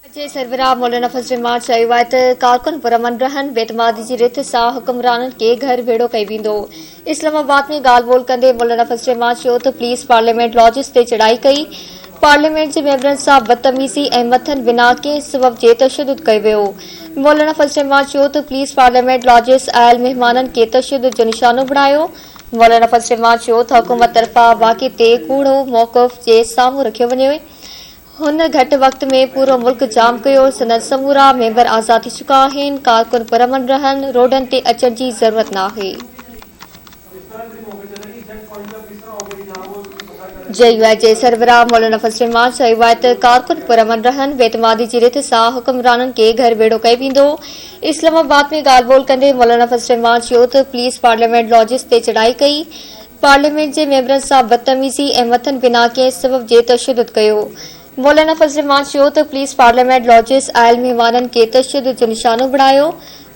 जे सरबराह मौलाना फजल मां चयो आहे त कारकुन पुरअमन रहनि बेतमादी जी रिथ सां हुक्मराननि खे घर भेड़ो कई वेंदो। इस्लामाबाद में ॻाल्हि ॿोल कंदे मौलाना फजल मां चयो त पुलिस पार्लियामेंट लॉजिस ते चढ़ाई कई, पार्लियामेंट जे मेंबरनि सां बदतमीज़ी ऐं मथनि बिना कंहिं सबब जे तशद्दुद कयो वियो। मौलाना फजल मां चयो त पुलिस पार्लियामेंट लॉजिस आयल महिमाननि खे तशद्दुद जो निशानो बणायो। मौलाना फजल मां चयो त हुकूमत तरफ़ां वाक़े ते कूड़ो मौक़िफ़ जे साम्हूं रखियो वञे। हुन घटि वक़्त में पूरो मुल्क जाम कयो, संदन समूरा मेंबर आज़ाद थी चुका आहिनि, कारकुन पुरअमन रहनि, रोडनि ते अचण जी ज़रूरत नाहे। जे सरबराह मौलाना फजल मां चयो आहे त कारकुन पुरअमन रहनि बेतमादी जी रिथ सां हुक्मराननि खे घर भेड़ो कयो वेंदो। इस्लामाबाद में ॻाल्हि ॿोल कंदे मौलाना फजल मां चयो त पुलिस पार्लियामेंट लॉजिस ते चढ़ाई कई, पार्लियामेंट जे मेंबरनि सां बदतमीज़ी ऐं मथनि बिना कंहिं सबब जे तशद्दुद कयो। मौलाना फजल मां चयो त पुलिस पार्लियामेंट लॉजिस आयल महिमाननि खे तशद्दुद जो निशानो बणायो।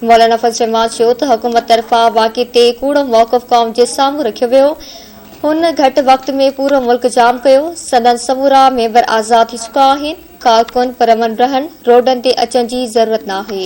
मौलाना फजल मां चयो त हुकूमत तरफ़ां वाक़े ते कूड़ो मौक़िफ़ क़ौम जे साम्हूं रखियो वियो। हुन घटि वक़्त में पूरो मुल्क जाम कयो, संदन समूरा मेंबर आज़ाद थी चुका आहिनि, कारकुन पुरअमन रहनि, रोडनि ते अचण जी ज़रूरत नाहे।